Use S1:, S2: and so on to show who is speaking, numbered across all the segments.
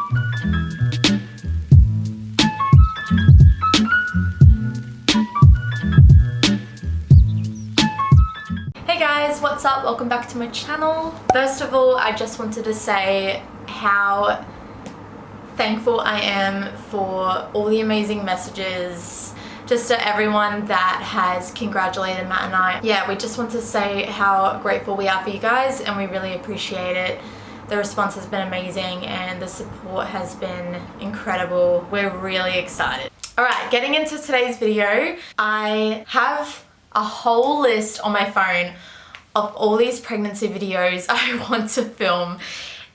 S1: Hey guys, what's up? Welcome back to my channel. First of all, I just wanted to say how thankful I am for all the amazing messages, just to everyone that has congratulated Matt and I. Yeah, we just want to say how grateful we are for you guys, and we really appreciate it. The response has been amazing and the support has been incredible. We're really excited. Alright, getting into today's video, I have a whole list on my phone of all these pregnancy videos I want to film,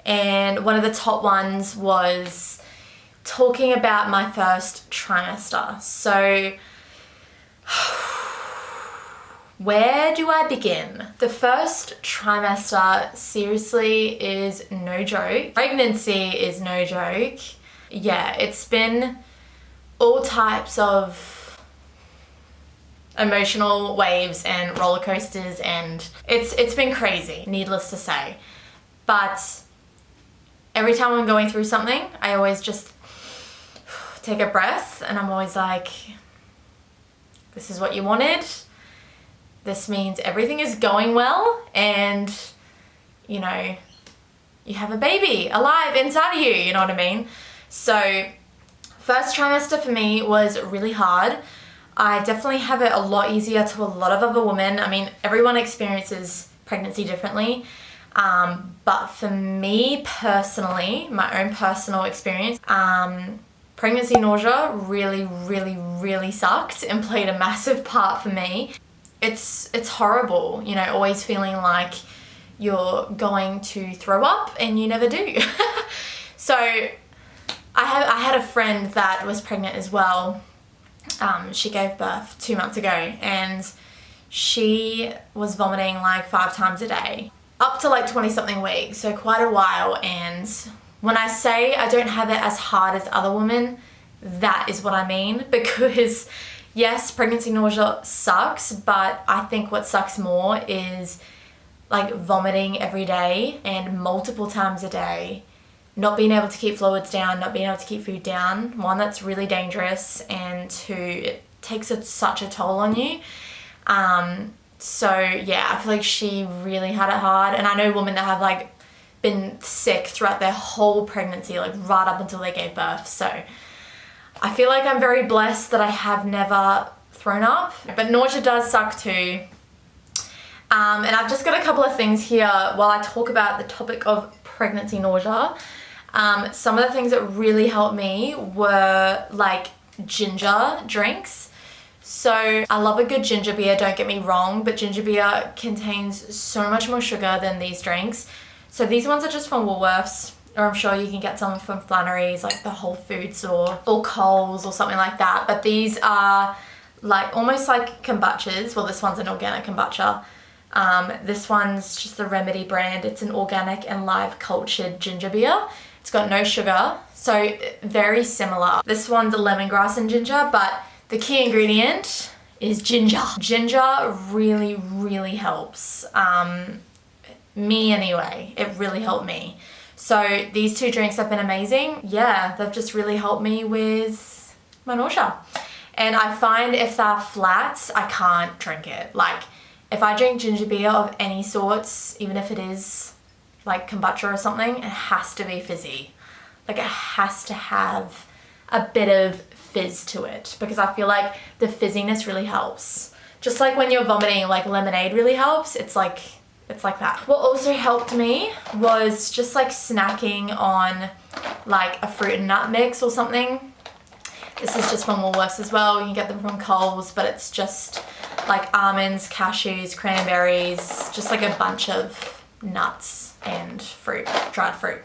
S1: and one of the top ones was talking about my first trimester. So where do I begin? The first trimester seriously is no joke. Pregnancy is no joke. Yeah, it's been all types of emotional waves and roller coasters, and it's been crazy, needless to say. But every time I'm going through something, I always just take a breath, and I'm always like, this is what you wanted. This means everything is going well, and you know, you have a baby alive inside of you, you know what I mean? So first trimester for me was really hard. I definitely have it a lot easier to a lot of other women. I mean, everyone experiences pregnancy differently. But for me personally, my own personal experience, pregnancy nausea really sucked and played a massive part for me. It's horrible, you know, always feeling like you're going to throw up and you never do. So I had a friend that was pregnant as well. She gave birth 2 months ago, and she was vomiting like 5 times a day, up to like 20 something weeks, so quite a while. And when I say I don't have it as hard as other women, that is what I mean, because yes, pregnancy nausea sucks, but I think what sucks more is like vomiting every day and multiple times a day, not being able to keep fluids down, not being able to keep food down. One, that's really dangerous, and two, it takes such a toll on you. So yeah, I feel like she really had it hard, and I know women that have like been sick throughout their whole pregnancy, like right up until they gave birth. So I feel like I'm very blessed that I have never thrown up, but nausea does suck too. And I've just got a couple of things here while I talk about the topic of pregnancy nausea. Some of the things that really helped me were like ginger drinks. So I love a good ginger beer, don't get me wrong, but ginger beer contains so much more sugar than these drinks. So these ones are just from Woolworths, or I'm sure you can get some from Flannery's, like the Whole Foods store, or Coles or something like that. But these are like almost like kombuchas. Well, this one's an organic kombucha. This one's just the Remedy brand. It's an organic and live cultured ginger beer. It's got no sugar, so very similar. This one's a lemongrass and ginger, but the key ingredient is ginger. Ginger really helps. Me anyway, it really helped me. So these two drinks have been amazing. Yeah, they've just really helped me with my nausea. And I find if they're flat, I can't drink it. Like if I drink ginger beer of any sorts, even if it is like kombucha or something, it has to be fizzy. Like it has to have a bit of fizz to it, because I feel like the fizziness really helps. Just like when you're vomiting, like lemonade really helps. It's like that. What also helped me was just like snacking on like a fruit and nut mix or something. This is just from Woolworths as well. You can get them from Coles, but it's just like almonds, cashews, cranberries, just like a bunch of nuts and fruit, dried fruit.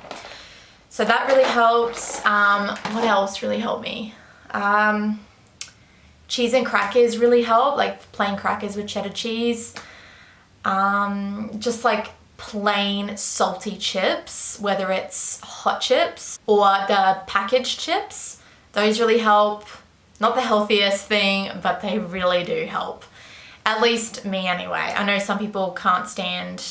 S1: So that really helps. What else really helped me? Cheese and crackers really help, like plain crackers with cheddar cheese. Just like plain salty chips, whether it's hot chips or the packaged chips. Those really help. Not the healthiest thing, but they really do help. At least me anyway. I know some people can't stand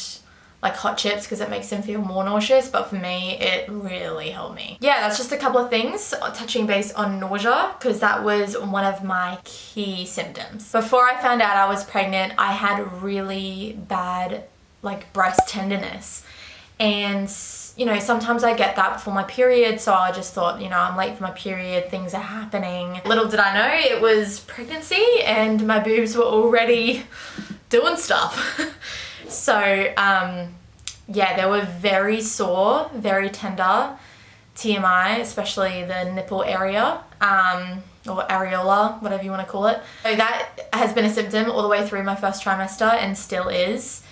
S1: like hot chips because it makes them feel more nauseous, but for me it really helped me. Yeah, that's just a couple of things touching base on nausea because that was one of my key symptoms. Before I found out I was pregnant, I had really bad like breast tenderness, and you know, sometimes I get that before my period, so I just thought, you know, I'm late for my period, things are happening. Little did I know it was pregnancy and my boobs were already doing stuff. So yeah, they were very sore, very tender, TMI, especially the nipple area, or areola, whatever you want to call it. So that has been a symptom all the way through my first trimester and still is.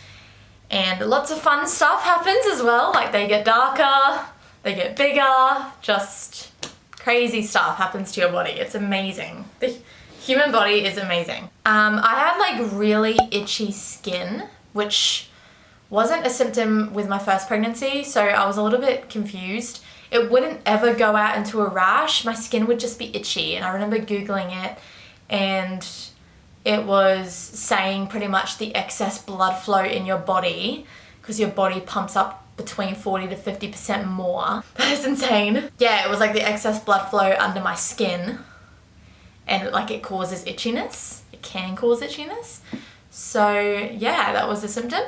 S1: And lots of fun stuff happens as well, like they get darker, they get bigger, just crazy stuff happens to your body. It's amazing. The human body is amazing. I had like really itchy skin, which wasn't a symptom with my first pregnancy, so I was a little bit confused. It wouldn't ever go out into a rash, my skin would just be itchy, and I remember Googling it and it was saying pretty much the excess blood flow in your body, because your body pumps up between 40 to 50% more. That is insane. Yeah, it was like the excess blood flow under my skin, and like it causes itchiness. It can cause itchiness. So yeah, that was a symptom.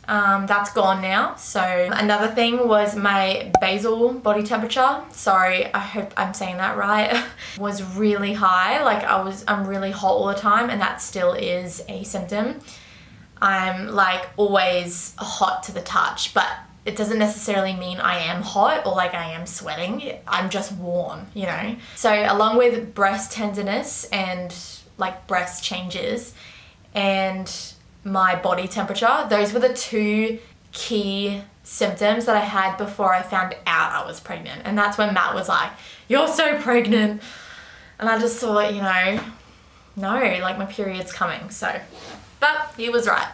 S1: That's gone now. So another thing was my basal body temperature. Sorry, I hope I'm saying that right. Was really high. Like I'm really hot all the time, and that still is a symptom. I'm like always hot to the touch, but it doesn't necessarily mean I am hot or like I am sweating. I'm just warm, you know? So along with breast tenderness and like breast changes and my body temperature, those were the two key symptoms that I had before I found out I was pregnant. And that's when Matt was like, "You're so pregnant." And I just thought, you know, no, like my period's coming. So, but he was right,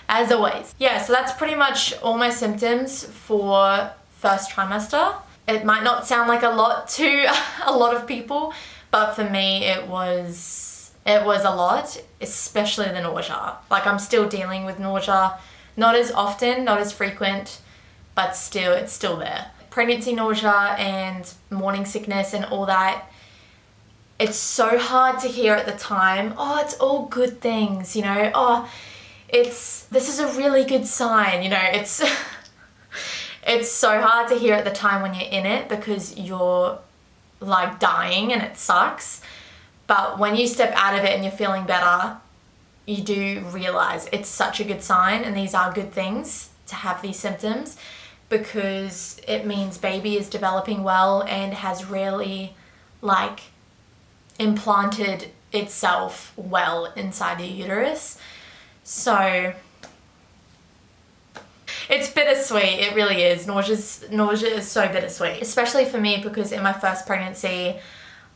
S1: as always. Yeah, so that's pretty much all my symptoms for first trimester. It might not sound like a lot to a lot of people, but for me it was a lot, especially the nausea. Like I'm still dealing with nausea, not as often, not as frequent, but still, it's still there. Pregnancy nausea and morning sickness and all that, it's so hard to hear at the time. Oh, it's all good things, you know? Oh, this is a really good sign, you know? It's so hard to hear at the time when you're in it because you're like dying and it sucks. But when you step out of it and you're feeling better, you do realize it's such a good sign, and these are good things to have these symptoms because it means baby is developing well and has really like implanted itself well inside your uterus. So it's bittersweet, it really is. Nausea is so bittersweet, especially for me because in my first pregnancy,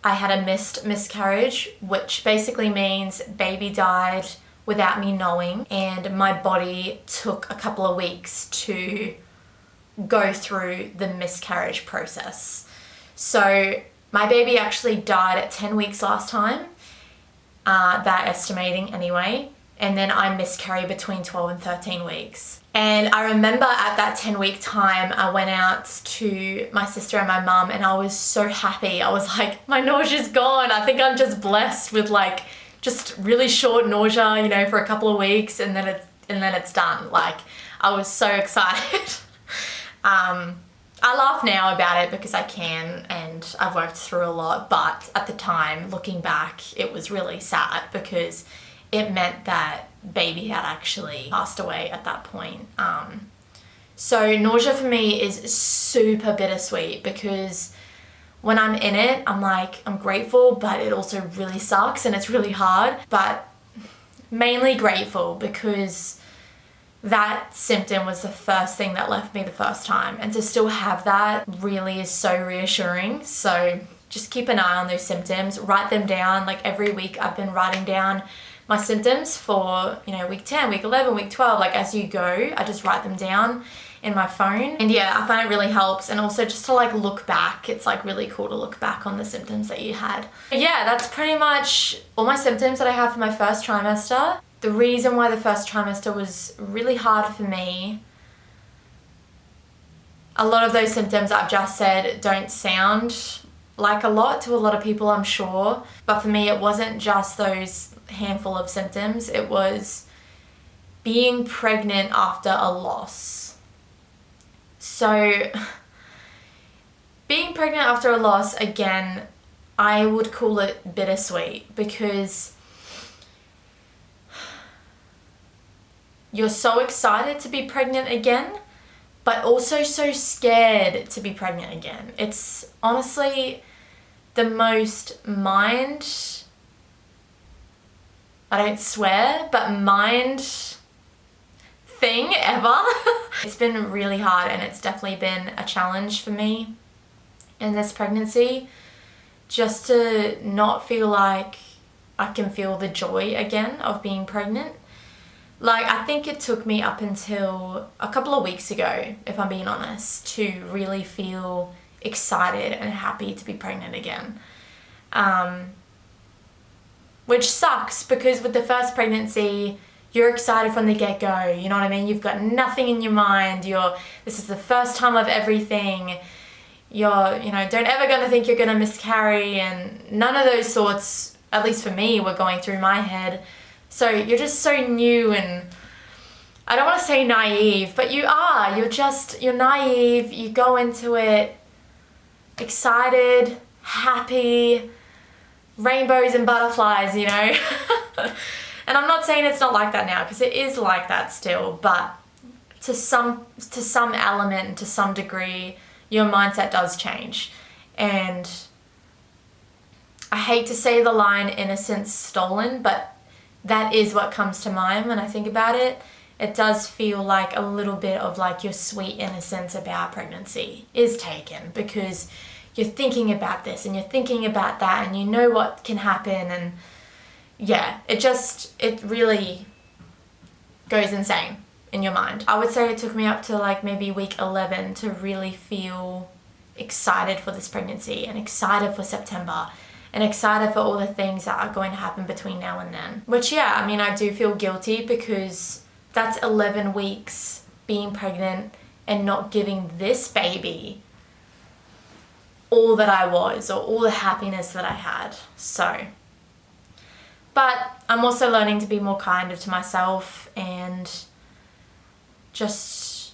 S1: I had a missed miscarriage, which basically means baby died without me knowing, and my body took a couple of weeks to go through the miscarriage process. So my baby actually died at 10 weeks last time, that estimating anyway, and then I miscarried between 12 and 13 weeks. And I remember at that 10-week time, I went out to my sister and my mum and I was so happy. I was like, my nausea's gone. I think I'm just blessed with like just really short nausea, you know, for a couple of weeks and then it's done. Like I was so excited. I laugh now about it because I can and I've worked through a lot, but at the time, looking back, it was really sad because it meant that baby had actually passed away at that point. So nausea for me is super bittersweet because when I'm in it, I'm like, I'm grateful, but it also really sucks and it's really hard, but mainly grateful because that symptom was the first thing that left me the first time, and to still have that really is so reassuring. So just keep an eye on those symptoms, write them down. Like every week I've been writing down my symptoms for, you know, week 10, week 11, week 12, like as you go, I just write them down in my phone. And yeah, I find it really helps. And also just to like look back, it's like really cool to look back on the symptoms that you had. But yeah, that's pretty much all my symptoms that I have for my first trimester. The reason why the first trimester was really hard for me a lot of those symptoms I've just said don't sound like a lot to a lot of people, I'm sure. But for me, it wasn't just those handful of symptoms. It was being pregnant after a loss. So being pregnant after a loss, again, I would call it bittersweet, because you're so excited to be pregnant again, but also so scared to be pregnant again. It's honestly the most mind, I don't swear, but mind thing ever. It's been really hard, and it's definitely been a challenge for me in this pregnancy, just to not feel like I can feel the joy again of being pregnant. Like, I think it took me up until a couple of weeks ago, if I'm being honest, to really feel excited and happy to be pregnant again. Which sucks, because with the first pregnancy, you're excited from the get-go, you know what I mean? You've got nothing in your mind. This is the first time of everything. You're, don't ever gonna think you're gonna miscarry, and none of those thoughts, at least for me, were going through my head. So you're just so new, and I don't want to say naive, but you are. You're naive. You go into it excited, happy, rainbows and butterflies, And I'm not saying it's not like that now, because it is like that still, but to some element, to some degree, your mindset does change. And I hate to say the line innocence stolen, but that is what comes to mind when I think about it. It does feel like a little bit of like your sweet innocence about pregnancy is taken, because you're thinking about this and you're thinking about that, and you know what can happen, and yeah, it really goes insane in your mind. I would say it took me up to like maybe week 11 to really feel excited for this pregnancy, and excited for September, and excited for all the things that are going to happen between now and then. Which, yeah, I mean, I do feel guilty, because that's 11 weeks being pregnant and not giving this baby all that I was, or all the happiness that I had. So, but I'm also learning to be more kinder to myself, and just,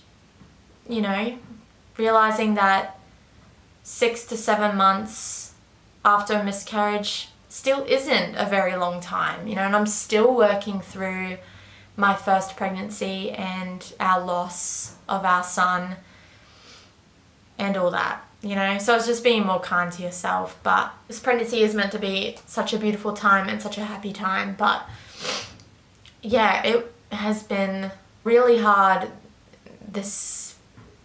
S1: realizing that 6 to 7 months after a miscarriage still isn't a very long time, and I'm still working through my first pregnancy and our loss of our son and all that, so it's just being more kind to yourself. But this pregnancy is meant to be such a beautiful time and such a happy time, but yeah, it has been really hard this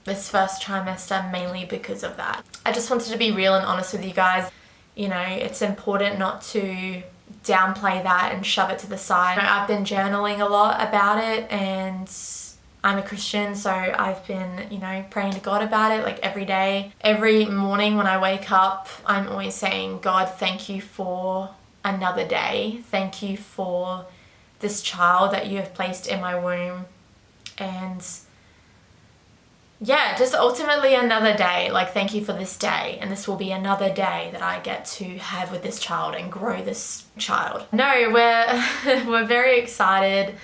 S1: first trimester, mainly because of that. I just wanted to be real and honest with you guys. It's important not to downplay that and shove it to the side. I've been journaling a lot about it, and I'm a Christian, so I've been, praying to God about it like every day. Every morning when I wake up, I'm always saying, God, thank you for another day. Thank you for this child that you have placed in my womb. And yeah, just ultimately another day. Like, thank you for this day, and this will be another day that I get to have with this child and grow this child. No, we're very excited,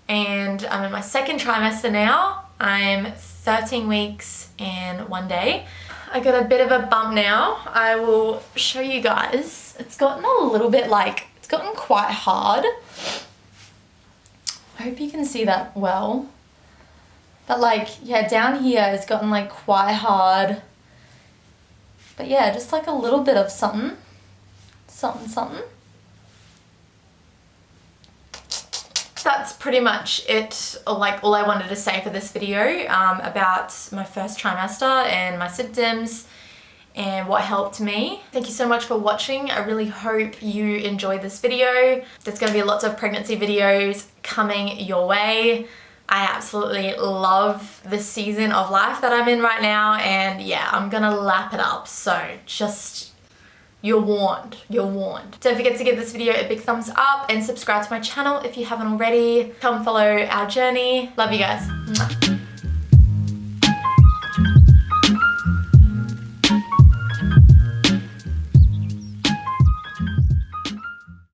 S1: and I'm in my second trimester now. I'm 13 weeks and 1 day. I got a bit of a bump now. I will show you guys. It's gotten a little bit it's gotten quite hard. I hope you can see that well. But down here it's gotten quite hard. But yeah, just a little bit of something. Something. That's pretty much it, all I wanted to say for this video about my first trimester and my symptoms and what helped me. Thank you so much for watching. I really hope you enjoyed this video. There's going to be lots of pregnancy videos coming your way. I absolutely love this season of life that I'm in right now, and yeah, I'm gonna lap it up, so just, you're warned, Don't forget to give this video a big thumbs up and subscribe to my channel if you haven't already. Come follow our journey. Love you guys. Mwah.